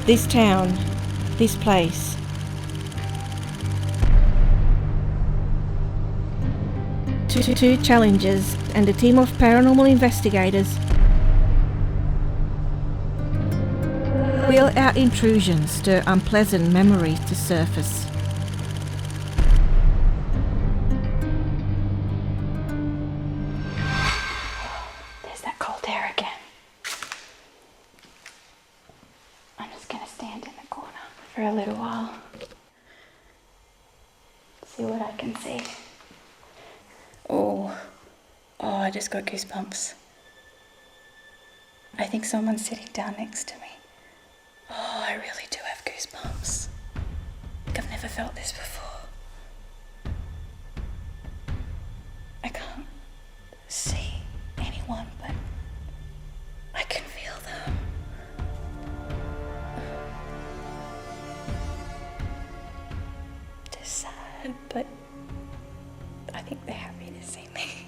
This town, this place. Two challengers and a team of paranormal investigators will our intrusions stir unpleasant memories to surface. There's that cold air again. I'm just going to stand in the corner for a little while. See what I can see. Oh, I just got goosebumps. I think someone's sitting down next to me. Oh, I really do have goosebumps. Like I've never felt this before. I can't see anyone, but I can feel them. They're sad, but I think they're happy to see me.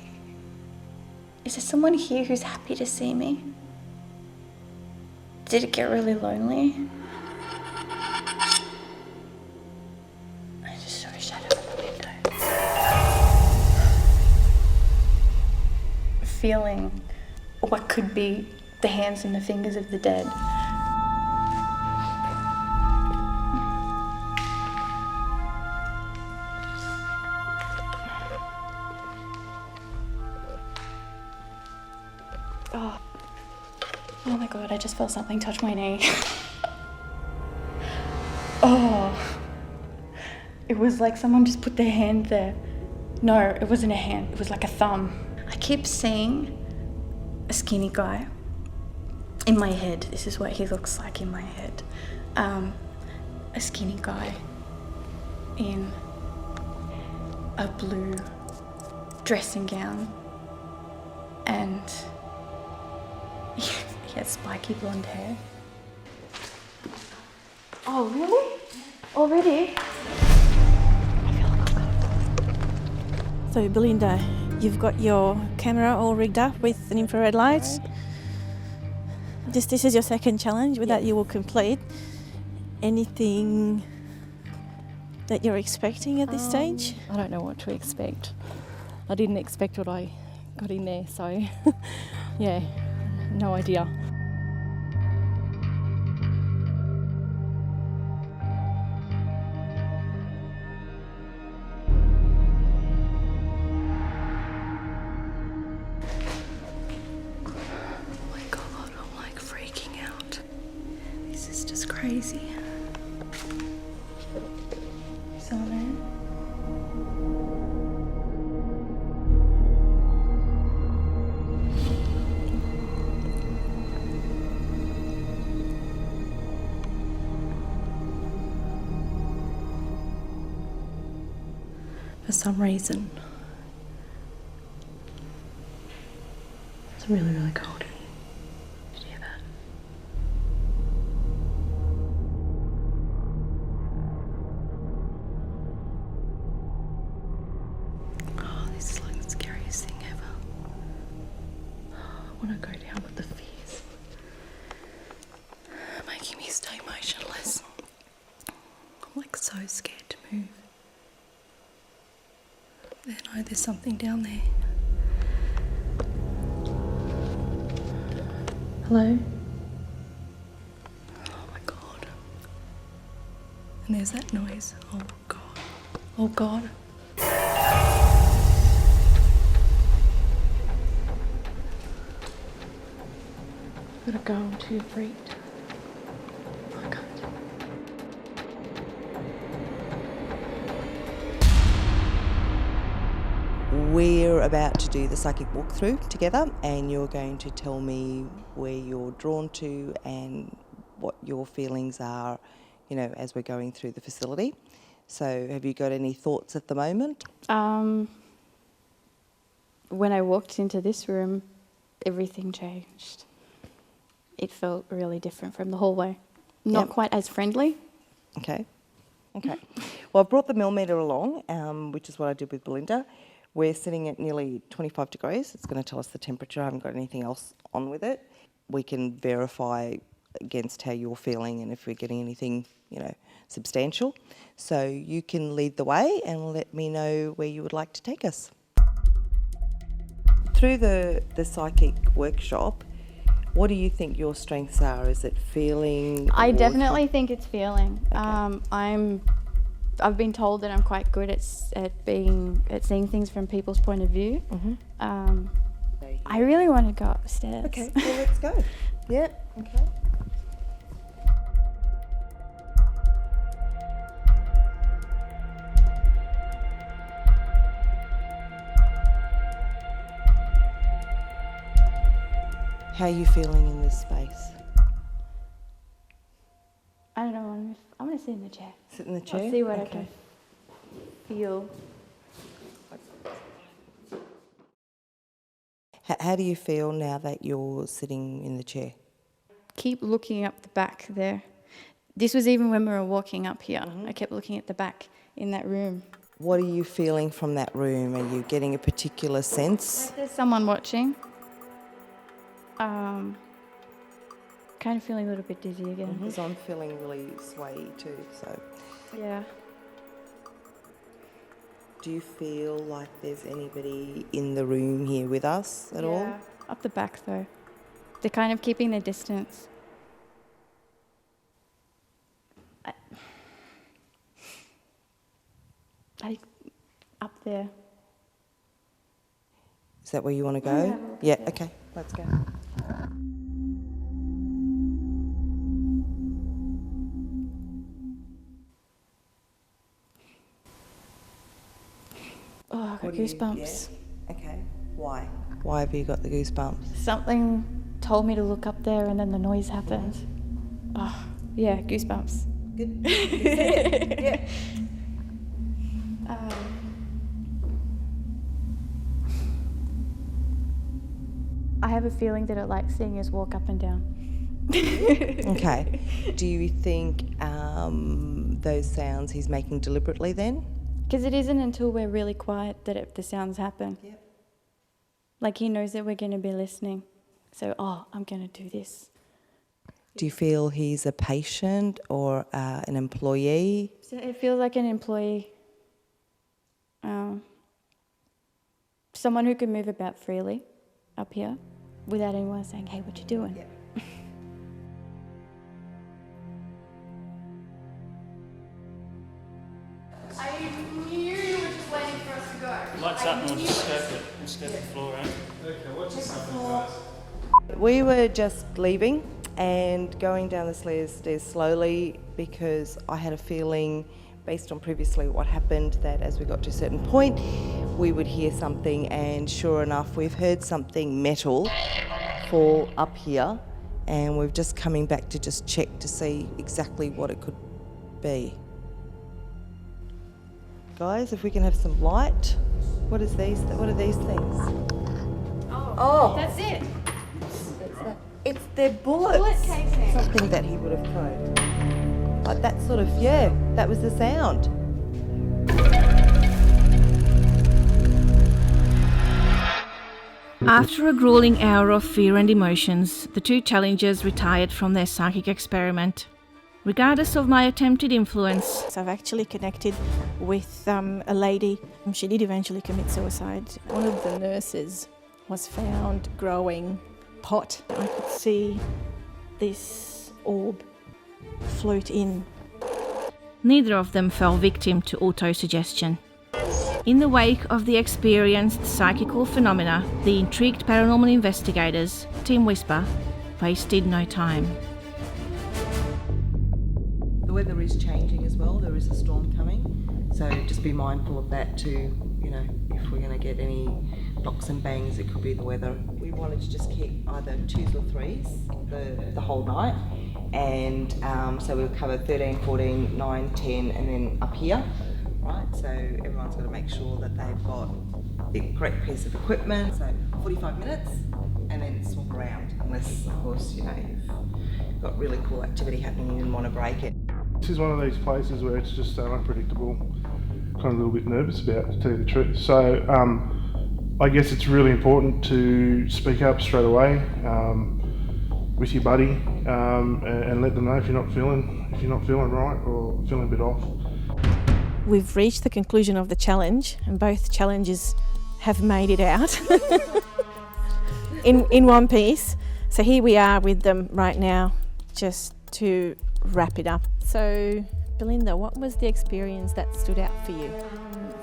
Is there someone here who's happy to see me? Did it get really lonely? I just saw a shadow in the window. Feeling what could be the hands and the fingers of the dead. Oh my god, I just felt something touch my knee. Oh. It was like someone just put their hand there. No, it wasn't a hand, it was like a thumb. I keep seeing a skinny guy in my head. This is what he looks like in my head. A skinny guy in a blue dressing gown and he had spiky blonde hair. Oh, really? Already? I feel uncomfortable. So Belinda, you've got your camera all rigged up with an infrared light. This is your second challenge that you will complete. Anything that you're expecting at this stage? I don't know what to expect. I didn't expect what I got in there, so yeah, no idea. Oh my god, I'm like freaking out. This is just crazy. You saw that? For some reason, it's really, really cold in here. Did you hear that? Oh, this is like the scariest thing ever. I want to go down with the fears. Making me stay motionless. I'm like so scared to move. I know there's something down there. Hello? Oh my god. And there's that noise. Oh god. Oh god. Gotta go, I'm too freaked. I can't. We're about to do the psychic walkthrough together, and you're going to tell me where you're drawn to and what your feelings are, you know, as we're going through the facility. So have you got any thoughts at the moment? When I walked into this room, everything changed. It felt really different from the hallway. Not quite as friendly. Okay. Well, I've brought the millimetre along, which is what I did with Belinda. We're sitting at nearly 25 degrees. It's going to tell us the temperature. I haven't got anything else on with it. We can verify against how you're feeling and if we're getting anything, substantial. So you can lead the way and let me know where you would like to take us. Through the psychic workshop, what do you think your strengths are? Is it feeling? I definitely think it's feeling. Okay. I've been told that I'm quite good at seeing things from people's point of view. Mm-hmm. I really want to go upstairs. Okay, well, let's go. Yeah, okay. How are you feeling in this space? I don't know. I'm going to sit in the chair. Sit in the chair? I'll see what I Okay. can feel. How do you feel now that you're sitting in the chair? Keep looking up the back there. This was even when we were walking up here. Mm-hmm. I kept looking at the back in that room. What are you feeling from that room? Are you getting a particular sense? Like there's someone watching. Kind of feeling a little bit dizzy again. Because I'm feeling really swayy too, so. Yeah. Do you feel like there's anybody in the room here with us at all? Up the back though. They're kind of keeping their distance. Up there. Is that where you want to go? Yeah, okay, let's go. Oh, I got goosebumps. Yeah? Okay, why? Why have you got the goosebumps? Something told me to look up there and then the noise happened. Oh, yeah, goosebumps. Good. Yeah. I have a feeling that it likes seeing us walk up and down. Okay. Do you think those sounds he's making deliberately then? Because it isn't until we're really quiet that the sounds happen. Yep. Like he knows that we're going to be listening. So, I'm going to do this. Do you feel he's a patient or an employee? So it feels like an employee. Someone who can move about freely up here without anyone saying, hey, what you doing? Yep. I knew you were just waiting for us to go. Lights up and we'll just scope the floor out. Okay, what's this happening first? We were just leaving and going down the stairs slowly because I had a feeling, based on previously what happened, that as we got to a certain point, we would hear something, and sure enough, we've heard something metal fall up here, and we're just coming back to just check to see exactly what it could be. Guys, if we can have some light. What are these things? Oh. That's it. It's their bullets. Bullet casing. Something that he would have thrown. Like that sort of, that was the sound. After a grueling hour of fear and emotions, the two challengers retired from their psychic experiment. Regardless of my attempted influence, So I've actually connected with a lady. She did eventually commit suicide. One of the nurses was found growing pot. I could see this orb float in. neither of them fell victim to autosuggestion. In the wake of the experienced psychical phenomena, the intrigued paranormal investigators, Team Whisper, wasted no time. The weather is changing as well. There is a storm coming, so just be mindful of that too. If we're going to get any knocks and bangs, it could be the weather. We wanted to just keep either 2s or 3s the whole night, and so we'll cover 13, 14, 9, 10, and then up here. Right, so everyone's got to make sure that they've got the correct piece of equipment. So 45 minutes, and then swap around, unless of course you've got really cool activity happening and you didn't want to break it. This is one of these places where it's just so unpredictable, kind of a little bit nervous about, to tell you the truth. So I guess it's really important to speak up straight away. with your buddy and let them know if you're not feeling right or feeling a bit off. We've reached the conclusion of the challenge, and both challenges have made it out in one piece. So here we are with them right now, just to wrap it up. So, Belinda, what was the experience that stood out for you?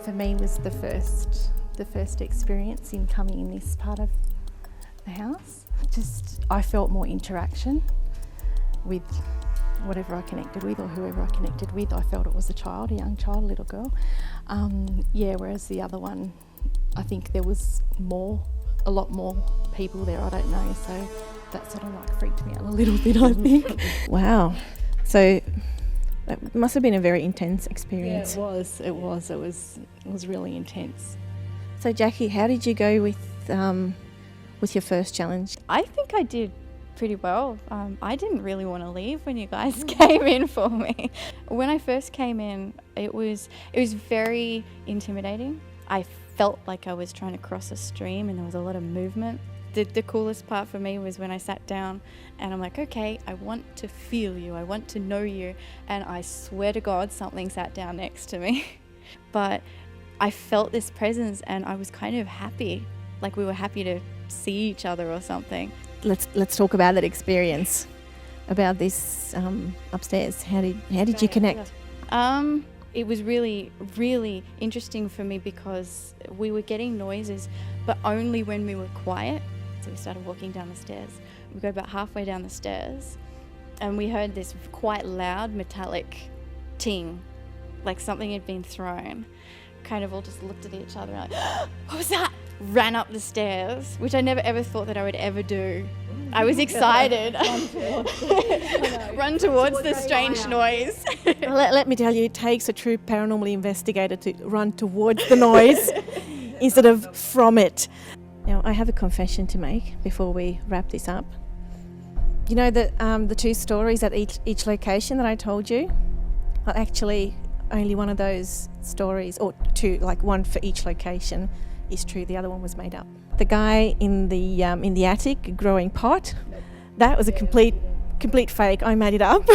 For me was the first experience in coming in this part of the house. I felt more interaction with whatever I connected with or whoever I connected with. I felt it was a young child, a little girl. Whereas the other one, I think there was a lot more people there, I don't know, so that sort of like freaked me out a little bit, I think. Wow. So that must have been a very intense experience. Yeah, it was really intense. So Jackie, how did you go with your first challenge? I think I did pretty well. I didn't really want to leave when you guys came in for me. When I first came in, it was very intimidating. I felt like I was trying to cross a stream and there was a lot of movement. The coolest part for me was when I sat down and I'm like, okay, I want to feel you, I want to know you, and I swear to God something sat down next to me. But I felt this presence and I was kind of happy, like we were happy to see each other or something. Let's talk about that experience, about this upstairs. How did you connect? It was really, really interesting for me because we were getting noises, but only when we were quiet. So we started walking down the stairs. We got about halfway down the stairs and we heard this quite loud metallic ting, like something had been thrown. Kind of all just looked at each other and like, what was that? Ran up the stairs, which I never ever thought that I would ever do. I was excited. Run towards the strange noise. Let me tell you, it takes a true paranormal investigator to run towards the noise instead of from it. Now, I have a confession to make before we wrap this up. You know the two stories at each location that I told you? Well, actually, only one of those stories, or two, like one for each location, is true. The other one was made up. The guy in the attic growing pot, that was a complete fake. I made it up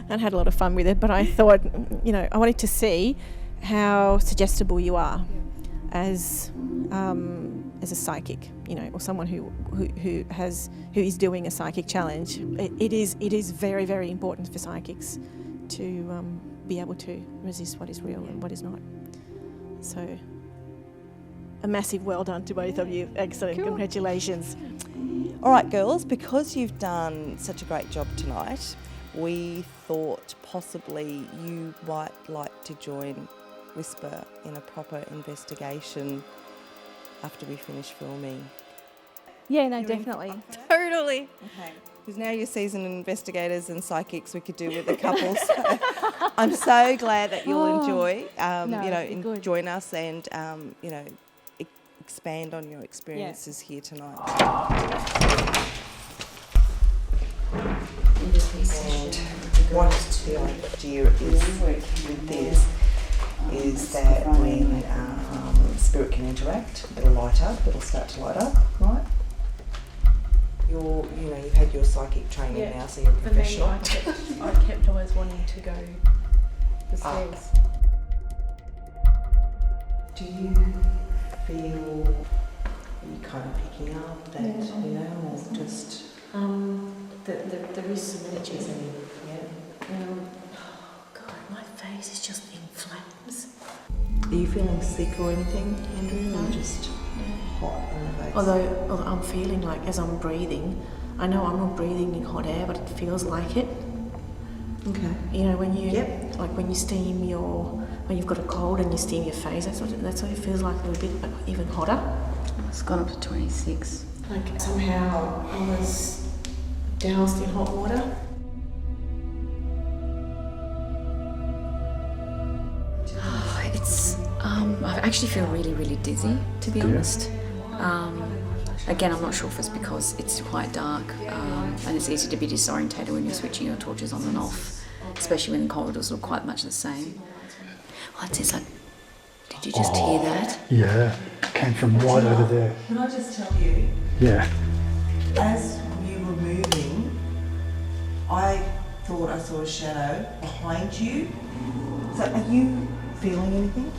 and had a lot of fun with it. But I thought, I wanted to see how suggestible you are as a psychic, or someone who is doing a psychic challenge. It is very, very important for psychics to be able to resist what is real and what is not. So, a massive well done to both of you. Excellent. Cool. Congratulations. All right, girls, because you've done such a great job tonight, we thought possibly you might like to join Whisper in a proper investigation after we finish filming. Yeah, no, definitely. Totally. Okay. Because now you're seasoned investigators and psychics, we could do with a couple. So I'm so glad that you'll join us and, expand on your experiences here tonight. And what the idea is with this is that when spirit can interact, it'll light up, it'll start to light up, right? You've had your psychic training now, so you're a professional. I kept always wanting to go the stairs. Do you feel you kind of picking up that, or just... There is some energy. Yeah. God, my face is just in flames. Are you feeling sick or anything, Andrea, or just hot on the face? Although I'm feeling like as I'm breathing, I know I'm not breathing in hot air, but it feels like it. Okay. When you like when you steam when you've got a cold and you steam your face, that's what it feels like, a little bit, but even hotter. It's gone up to 26. Like somehow I was doused in hot water. I actually feel really, really dizzy, to be honest. Again, I'm not sure if it's because it's quite dark and it's easy to be disorientated when you're switching your torches on and off, especially when the corridors look quite much the same. Well, it's like, did you just hear that? Yeah, came from right over there. Can I just tell you? Yeah. As you were moving, I thought I saw a shadow behind you. So are you feeling anything?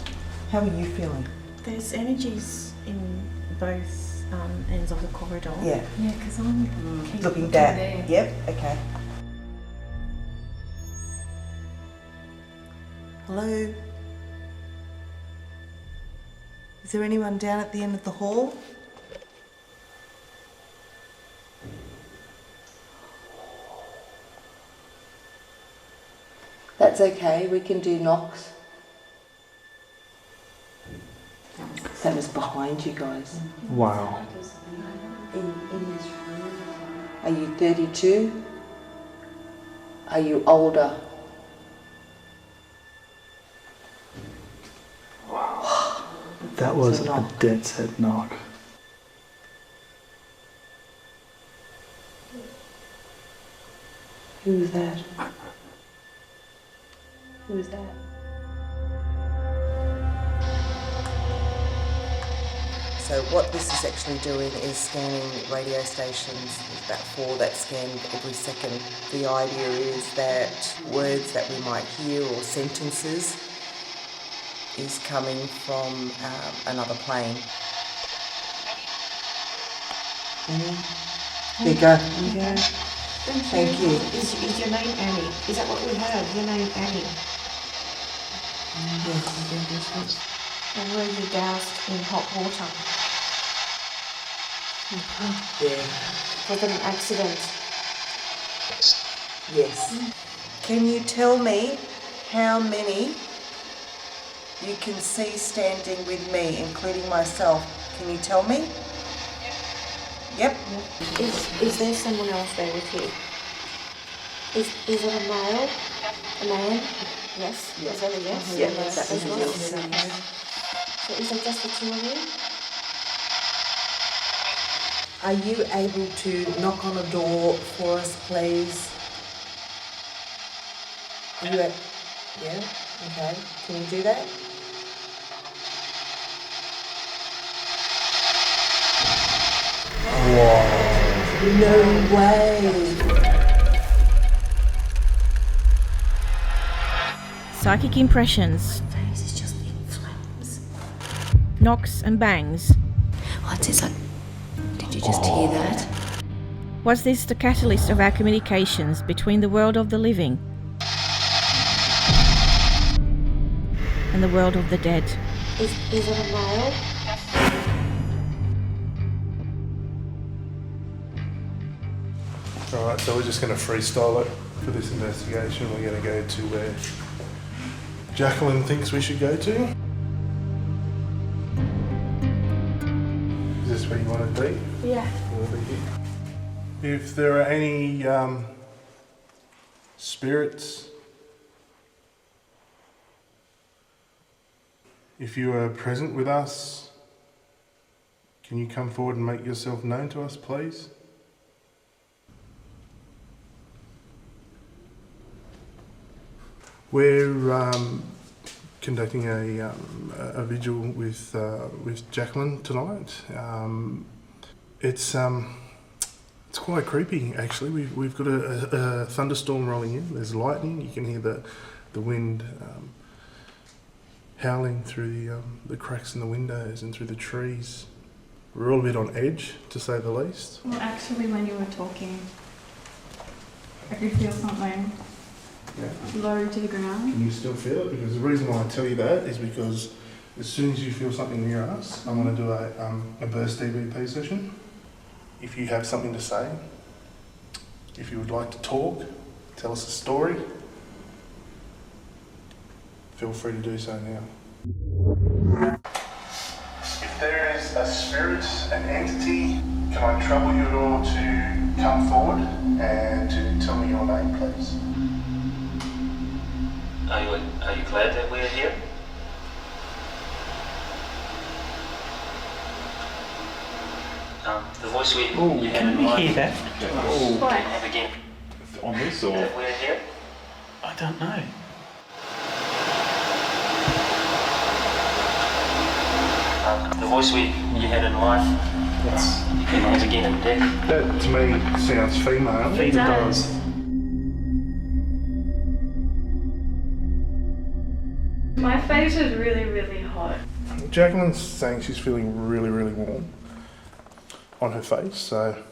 How are you feeling? There's energies in both ends of the corridor. Yeah. Yeah, because I'm Looking down. Yep, okay. Hello? Is there anyone down at the end of the hall? That's okay, we can do knocks. That was behind you guys. Wow. In this room. Are you 32? Are you older? That was It's a a knock. dead set knock. Who was that? Who was that? So what this is actually doing is scanning radio stations. There's about 4 that scan every second. The idea is that words that we might hear or sentences is coming from another plane. There you go. Thank you. Is your name Annie? Is that what we heard? Your name Annie? Yes. And were you doused in hot water? Yeah. Was it an accident? Yes. Can you tell me how many you can see standing with me, including myself? Can you tell me? Yep. Is there someone else there with you? Is it a male? A man? Yes? Yeah. Is that a yes? Yeah, Yes. that is a yes. So is it just the two of you? Are you able to knock on a door for us, please? Are you yeah? Okay. Can you do that? No way. Psychic impressions, Face is just in flames. knocks and bangs. What's this like? Did you just hear that? Was this the catalyst of our communications between the world of the living and the world of the dead? Is it a male? Alright, so we're just going to freestyle it for this investigation. We're going to go to where Jacqueline thinks we should go to. Is this where you want to be? Yeah. We'll be here. If there are any spirits, if you are present with us, can you come forward and make yourself known to us, please? We're conducting a vigil with Jacqueline tonight. It's quite creepy actually. We've got a thunderstorm rolling in. There's lightning. You can hear the wind howling through the cracks in the windows and through the trees. We're all a bit on edge, to say the least. Well, actually, when you were talking, I could feel something low to the ground. Can you still feel it? Because the reason why I tell you that is because as soon as you feel something near us, I'm going to do a burst EVP session. If you have something to say, if you would like to talk, tell us a story, feel free to do so now. If there is a spirit, an entity, can I trouble you at all to come forward and to tell me your name, please? Are you glad that we're here? The voice you had in mind. Hear that? Have again. On this or? That we're here? I don't know. The voice you had in life. You came on again in death. That to me sounds female. It does. My face is really, really hot. Jacqueline's saying she's feeling really, really warm on her face, so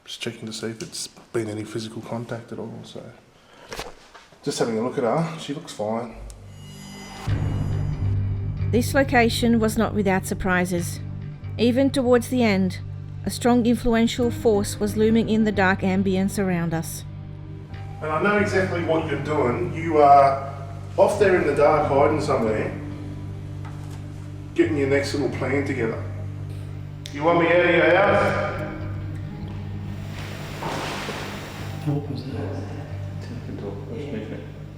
just checking to see if it's been any physical contact at all. So just having a look at her, she looks fine. This location was not without surprises. Even towards the end, a strong influential force was looming in the dark ambience around us. And I know exactly what you're doing. You are off there in the dark hiding somewhere, getting your next little plan together. You want me out of your house? What was that?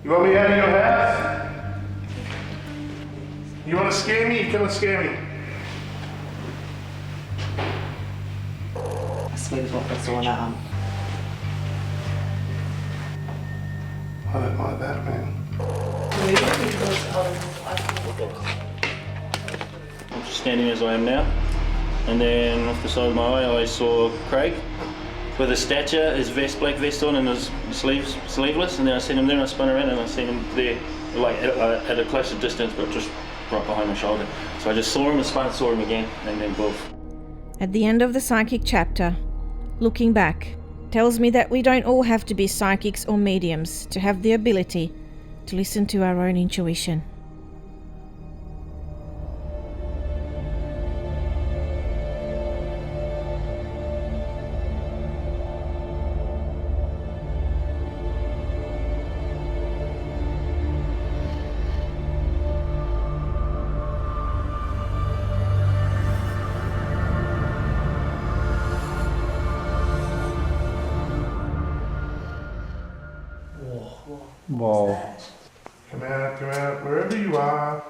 You want me out of your house? You want to scare me? You come and scare me. I swear to God, that's all an arm. I don't like that, man. I'm just standing as I am now, and then off the side of my eye I saw Craig with his stature, his vest, black vest on, and his sleeveless, and then I seen him there and I spun around and I seen him there, like at a closer distance, but just right behind my shoulder. So I just saw him and spun, saw him again, and then both. At the end of the psychic chapter, looking back tells me that we don't all have to be psychics or mediums to have the ability to listen to our own intuition. Wow. Come out, wherever you are.